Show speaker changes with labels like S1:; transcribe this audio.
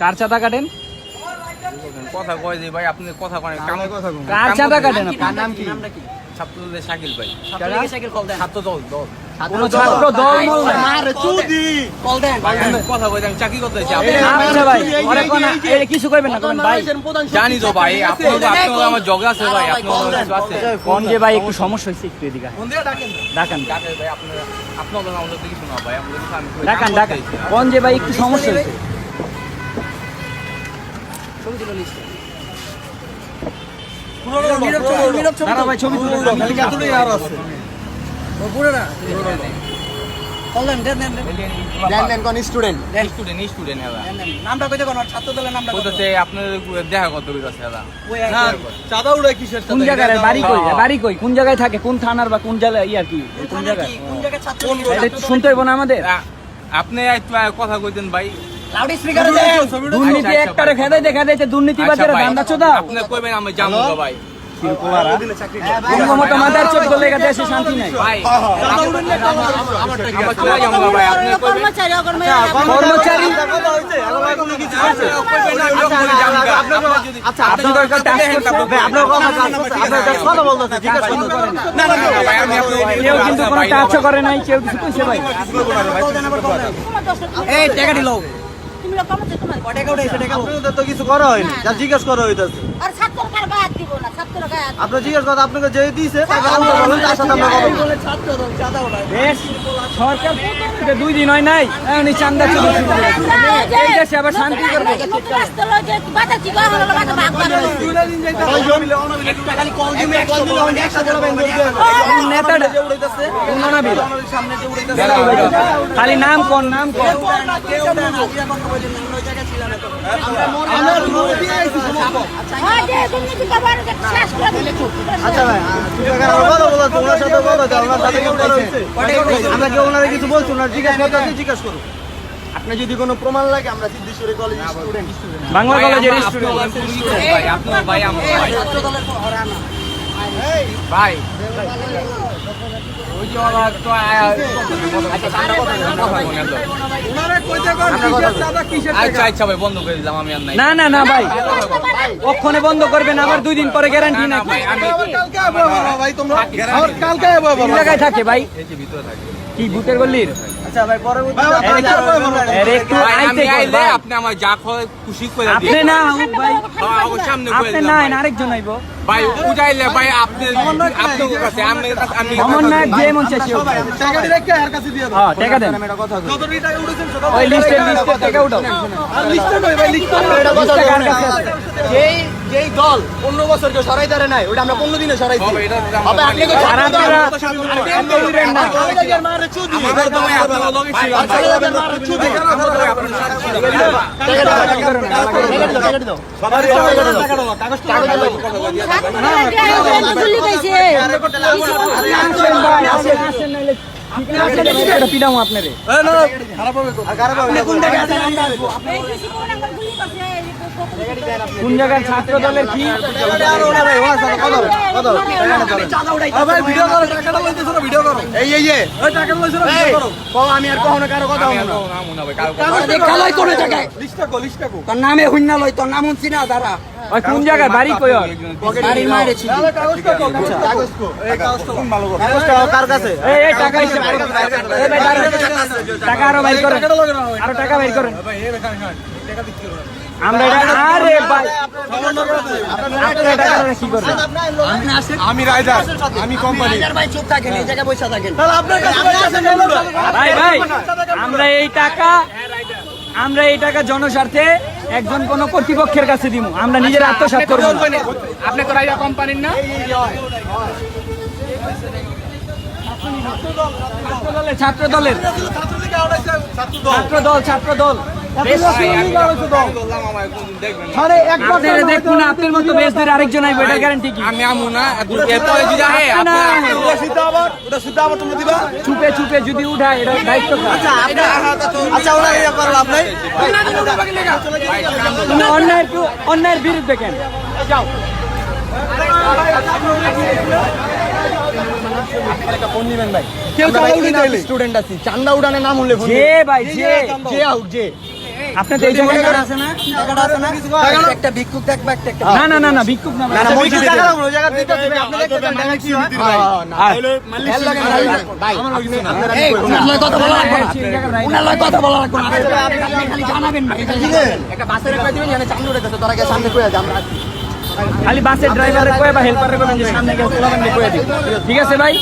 S1: কার চাঁদা কাটেন?
S2: কথা কয় যে ভাই আপনি কথা কয়
S1: কার চাঁদা কাটেন?
S3: কার নাম কি?
S2: ছাত্রদের শাকিল ভাই।
S3: ছাত্র দল।
S1: কোন ছাত্র দল মল না।
S3: আরে চুদি কল দেন।
S2: ভাই আমি কথা কই আমি চাকরি করতে চাই।
S1: আচ্ছা ভাই, ওরে কোন এই কিছু কইবেন না কোন ভাই।
S2: জানি তো ভাই আপনি আমার জগা আছে ভাই, আপনার কিছু আছে।
S1: কোন যে ভাই একটু সমস্যা হইছে একটু এদিকে।
S2: কোন দিয়ে ডাকেন?
S1: ডাকান
S2: ডাকেন ভাই আপনাদের আমাদের কিছু না ভাই, আমাদের কিছু আমি কই।
S1: ডাকান ডাকান। কোন যে ভাই একটু সমস্যা হইছে।
S3: ছবি তুলো লিস্ট।
S1: দাঁড়া ভাই ছবি তুলো। খালি এতটাই আর আছে।
S3: পুরোটা কল দেন দেন কোন স্টুডেন্ট
S2: স্টুডেন্ট হেলা।
S3: নামটা কইতে কোন ছাত্র দলের নামটা
S2: কইতাছে আপনাদের দেখা কত কইতাছে হেলা।
S3: না
S2: চাঁদা উড়ায় কিসের
S1: কোন জায়গায় বাড়ি কই? বাড়ি কই? কোন জায়গায় থাকে? কোন থানার বা কোন জেলা ইয়া কি? কোন জায়গায়?
S3: কোন জায়গায় ছাত্র
S1: এটা একটু শুনতে হইব না আমাদের?
S2: আপনি একটু কথা কইতেন ভাই।
S3: লাউড স্পিকারে দেন।
S1: দুর্নীতি একটারে খেদাইতে দুর্নীতিবাজেরা ধান্দা চোদা।
S2: আপনি কইবেন আমি জানবো না ভাই।
S1: শিরকোলারা বঙ্গমত মাদার চোদ বলে দেশে শান্তি নাই
S2: ভাই আমার চলে যাবো ভাই, আপনি কইবেন
S1: কর্মচারী
S3: আচ্ছা
S1: আপনার দরকার টাস্ক করতে
S3: আপনার কথা বলতেছে জিজ্ঞাসা করেন
S2: না ভাই আমি
S1: কেউ কিন্তু কোনো টাচ করে নাই, কেউ কিছু কইছে ভাই।
S3: এই টাকা দিলো
S4: তুমি লোক কমছে তোমার
S3: টাকা উঠাইছে টাকা
S5: আপনাদের তো কিছু করা হয়নি, যা জিজ্ঞেস করা হইতাছে।
S4: আর ছাত্র কার গায়ে দিব না ছাত্র গায়ে
S5: আপনি জিজ্ঞেস কথা আপনাকে যে দিয়েছে তাকে আনতে বলেন, তার সাথে আমরা কথা বলবো।
S3: ছাত্র দল চাঁদা উঠায়
S1: বেশ সরকার এটা 2 দিন হয় নাই এখনই চান্দা চুরি শুরু করেছে। এই দেশে আবার শান্তি করবে।
S4: রাস্তা লগে বাতা চিবা হলো বাতা ভাগ ভাগ
S3: খালি কল দিমে কল দিলে অনেক একসাথে বলবেন
S1: নেতাটা উন্নয়নবিদ
S3: সামনে যে উঠাইছে
S1: খালি নাম কোন নাম কোন
S3: কেউ না হাজিরা কথা বলেন অন্য জায়গায় ছিলাম না আমরা মনে দিয়ে আইছি সমস্যা
S4: হ্যাঁ যে দুর্নীতি কবার শেষ করে দিলে
S5: আচ্ছা ভাই, তুই কথা বলো, তোমার সাথে কথা দাও, আমার সাথে কেউ কথা হইছে। আমরা কেউ ওনারা কিছু বলছি, ওনার জিজ্ঞেস করতে জিজ্ঞেস করো। আপনি যদি কোনো প্রমাণ লাগে, আমরা সিদ্ধেশ্বরী কলেজের স্টুডেন্ট।
S1: বাংলা কলেজের
S2: ভাই
S1: স্টুডেন্ট।
S2: আপনার ভাই আমার ভাই
S3: ছাত্র দলের হরানা
S2: ভাই ওই যে ওরা তো আচ্ছা আচ্ছা ভাই বন্ধ করে দিলাম আমি আর নাই।
S1: না না না ভাই ওখানে বন্ধ করবেন, আবার 2 দিন পরে গ্যারান্টি
S2: না
S1: নাকি?
S2: ভাই আমি
S5: ভাই তোমরা কালকে
S1: কোন জায়গায় থাকে ভাই?
S2: এই যে ভিতরে থাকি
S1: কি ভূতের গল্লির?
S5: আচ্ছা ভাই, পরবর্তী
S1: আরে একটু
S2: ভাই, আমি
S1: আইতে
S2: আইলে
S1: ভাই।
S2: আপনি আমার যা হয় খুশি করে দিন
S1: আপনি না হুক ভাই,
S2: আমার সামনে করে
S1: আপনি
S2: দিলাম
S1: না
S2: ভাই।
S1: আরেকজন আইব।
S2: ভাই উঠাইলে ভাই আপনি আপনার কাছে আমি
S1: অমন না যে মন চাইছে
S5: টাকা দিলে কে আর কাছে দিয়ে দাও।
S1: হ্যাঁ টাকা দেন।
S5: এটা কথা কই।
S3: কত টাকা উঠেছেন
S1: ওই লিস্টে টাকা উঠাও।
S3: আর লিস্টে নয় ভাই লিস্টে
S5: এটা কথা
S1: লিস্টে কার কাছে আছে?
S5: যেই দল 15 বছর কেউ সরাই দাঁড়ে নাই, ওটা আমরা 15 দিনে সরাইছি।
S2: হবে এটা
S5: হবে আপনি কই
S1: আর আপনারা এমনি দিবেন না।
S5: কলেজের মারে চুদি।
S2: আমার তো ভাই আপনার লগে ছিল
S5: আচ্ছা, কলেজের মারে চুদি।
S2: আমরা তো আপনার সাথে ছিল
S5: টাকা দাও। সবারই টাকা দাও। কাগজ
S4: গুলি গাইছে
S1: আসেন ভাই, আসেন আসেন নাইলে আসেন এটা পিডামু আপনারে।
S5: কোন জায়গায় আছেন আমরা আসবো।
S1: কোন জায়গার ছাত্র দলের কি?
S3: ভিডিও করো টাকাটা লইতেছ না ভিডিও করো
S5: এই
S3: ওই টাকাটা লইছ না ভিডিও করো
S5: আমি আর কখনো কারো কথা
S2: আমি
S5: বলবো
S2: আর
S5: না।
S2: নাম না ভাই কারো
S3: কালাই কোন জায়গায়
S5: লিস্টটা কো।
S3: তোর নামে হুন্না লই তোর নাম হুনছি না দাঁড়া
S1: ওই কোন জায়গায় বাড়ি কই ওর?
S3: বাড়ি মারে ছিল
S5: কাগজটা এই কাগজটা কোন ভালো করে। কাগজটা কার কাছে?
S1: এই টাকা হিসাব করো। এই ভাই দাঁড়ান। টাকা আরো বাইর করেন। আরো টাকা বাইর করেন। আমরা এটা আরে ভাই আপনারা টাকা কি করবেন?
S5: আমি রাইডার, আমি কোম্পানি।
S3: ভাই চুপ থাকেন এই জায়গায় বসে থাকেন
S5: আপনার কাছে
S1: ভাই ভাই আমরা এই টাকা জনস্বার্থে একজন কোন কর্তৃপক্ষের কাছে দিব, আমরা নিজের আত্মসাৎ করব না।
S2: আপনি তো রাইডার কোম্পানির না
S1: ছাত্র দলের ছাত্র দল আপনারা দেখুন না, আপনার মতো বেশদের আরেকজন আইব, এটা গ্যারান্টি কি?
S2: আমি আমু না এরপরে যদি আহে
S1: না,
S5: তুমি দিবা।
S1: চুপে চুপে যদি উঠায় এটা দায়িত্ব কার?
S5: আচ্ছা ওরা ইয়া করো আপনি।
S1: তুমি অন্যায়ের বিরুদ্ধে কেন যাও? ফোন দিবেন ভাই,
S5: কেউ চাঁদা উঠাইতে
S1: স্টুডেন্ট আছি,
S5: চান্দা উঠানের নাম হলে
S1: যে ভাই যে
S5: যে আউট যে
S1: আপনি তো এই জায়গাটা
S3: আছে না টাকাটা আছে না একটা ভিক্ষুক দেখবা একটা
S1: না না না না ভিক্ষুক না ভাই।
S5: না, মসজিদ টাকা লাগবে, ওই জায়গা দিতে হবে, আপনি দেখতে চান, টাকা কি হয়?
S1: আর
S5: ভাই, আপনারা
S3: এই উনার লয় কথা বলা লাগবে না
S1: এই জায়গার right
S3: উনার লয় কথা বলা লাগবে না আপনি খালি জানাবেন ভাই একটা বাসের একটা দিবেন এখানে চান্দু রেখেছে তোরা গিয়ে সামনে কইয়া যা আমরা
S1: খালি বাসের ড্রাইভারে কয় বা হেল্পারে কয় যে সামনে গিয়ে পোলাপান কয়ে দিই। ঠিক আছে ভাই?